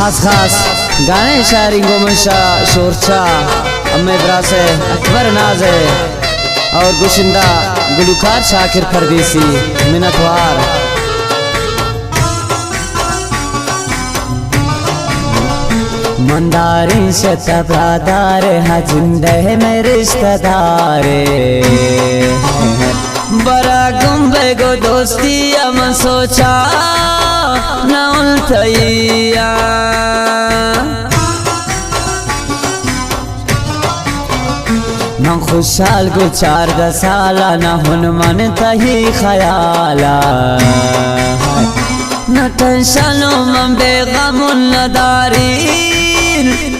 खास खास गाने शायरी गोमशा शोरचा अम्मे ब्रासे अकबर नाज़े और गुशिंदा गुलूकार शाकिर परदेसी मिन्नतवार। मंदारी शतब्रादार हजिंदे में रिश्तेदारे बरा गुम्बे गो दोस्ती अम सोचा न उल्टैया न खुशहाल गो 14 साला न हुन मन तही ख्याला न टेंशनो मन बेगमुन न दारी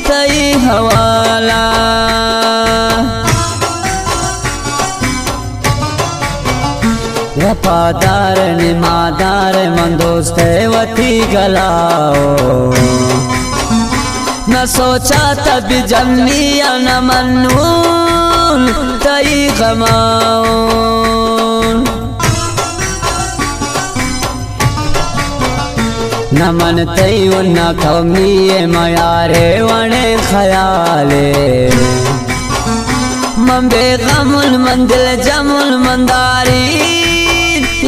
तई हवाला वफादार निमादार मन दोस्त वती गलाओ न सोचा तभी जन्मिया न मनून तई गमाओ न मन तई न कौमिये मयारे वने ख्याले मन बेगमुल मंदिल जमुल मंदारी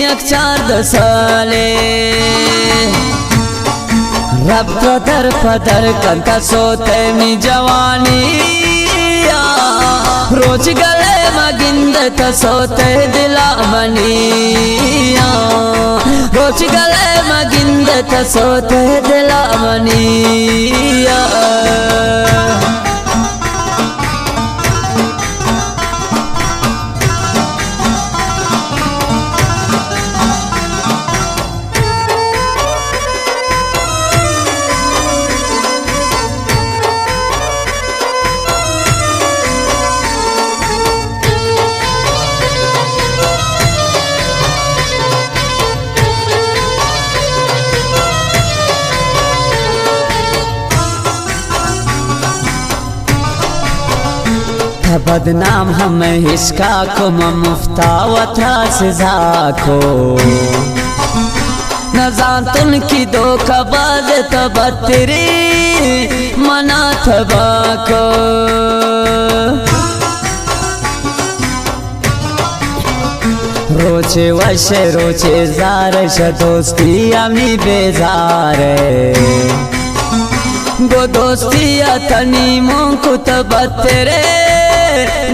एक 4 साले रब पदर पदर कंता सोते मी जवानी रोज गले मगिंद सोते दिला मनिया रोज गले मगिंद सोते दिला मनिया। बदनाम हम हिस्का को मुफ्ता वथा सजा को न जानतुन की दो कबाज तबतरी मना थबा को रोचे वशे रोचे जार दोस्ती अमी बेजारे गो दोस्ती तनी मुंको तबतरे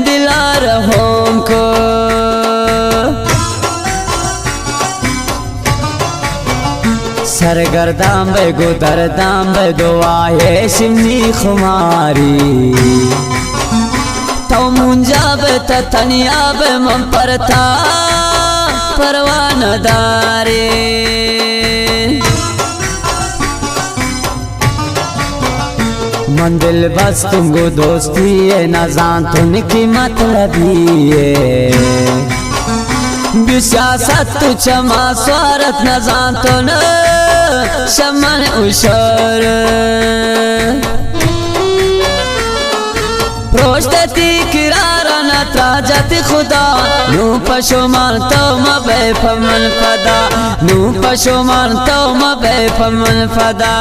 दिला रहों को सरगर्दाम बे गो दरदाम बे दुआए सिमनी खुमारी तो मुंजा बे तनिया बे मन परता परवान दारे मंदिल बस तुमको दोस्ती है न जान तुम की मतलबी है विश्वासत तु चमा स्वार्थ न जान तो न शमन उशर प्रोष्टति किरार न त्राजत खुदा नू पशुमान तो मबे फमन फदा नू पशुमान तो मबे फमन फदा।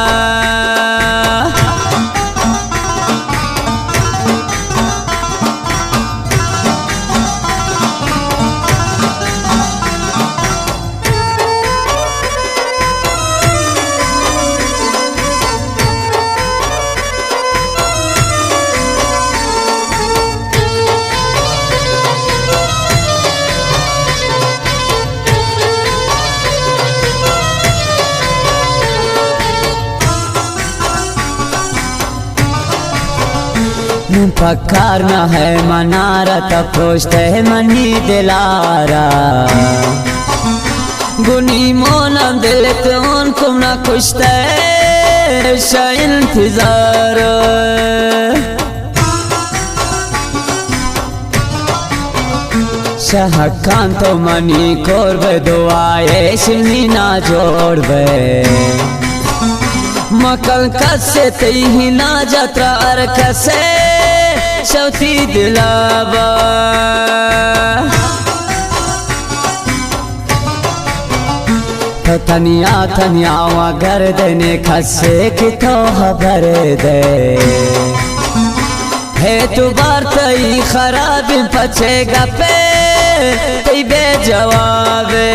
पक्कार न है मनारा तपोष्ट है मनी दिलारा गुनी मोना दिल तुम कुम न खुशते इंतजार शहकान तो मनी कोर बे दुआए सिनी ना जोड़ बे मकल कसे तही ना जत्रा अर कसे शौती दिलावा तो तनिया तनिया घर देने खसे की तो खबर दे है तू बार तई खराब पचेगा पे तई बेजवाबे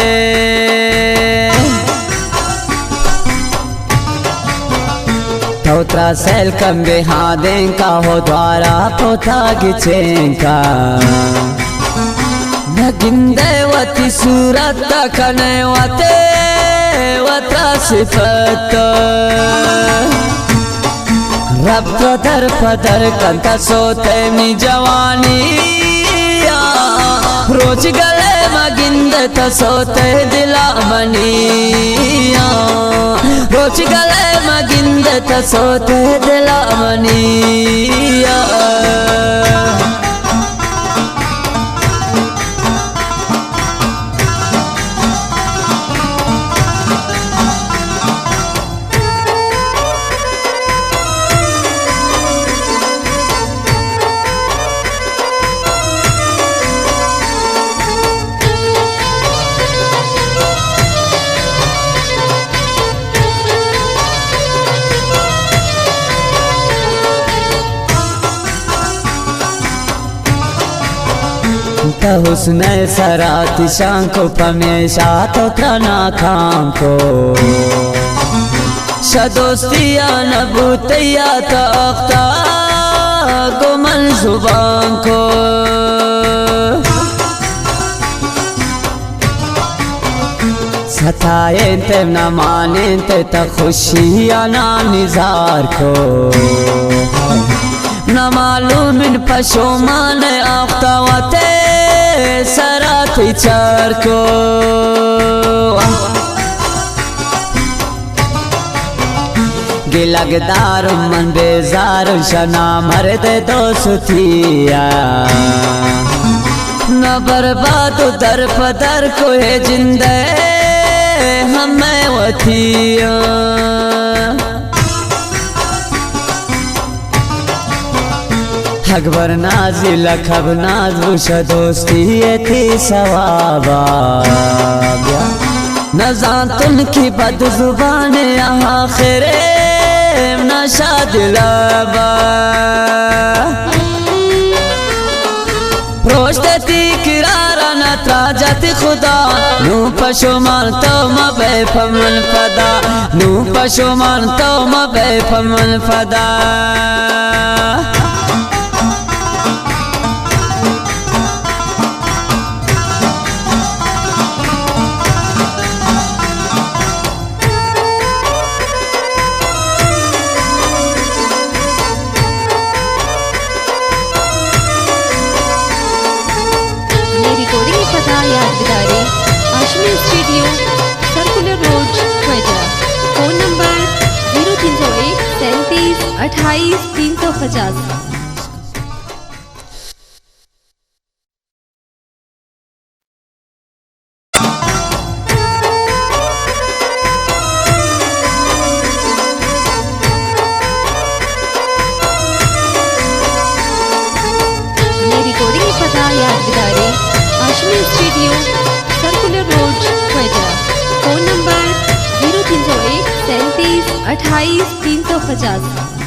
तोत्रा सेल कम बेहादें का हो द्वारा पोता गिचेंका नगिंदे वती सूरत कने वते वत्रा सिफत रब पदर कंता सोते मी जवानी रोज गले मगिंद तसोते दिला मनिया रोज गले मगिंद तसोते दिला मनिया हुस्न सराती शां को पमेशा तो तना खां को शदोस्तिया नबूतिया तख्ता गुमन जुबान को सताए ते न माने ते खुशिया ना निजार को न मालूम इन पशुमान आफ्तावते सराती चार को गिलगदार मन बेजार शना मर्द दोस्तिया न बर्बाद दर पदर को है जिंदे हमें वतिया अकबर नाजी लखब नाज बुश दोस्ती थी सवाबा न जान की बद जुबान आखिरे नशा दिलाबा रोशती किरारा न त्राजत खुदा नू पशुमान तो मबे फमन फदा नू पशुमान तो मबे फमन फदा आशमी studio circular road Khwaja phone number 0301 37 28 350। Recording पता याद दिलारे आशमी studio circular road Khwaja phone number 0301 37 28 350।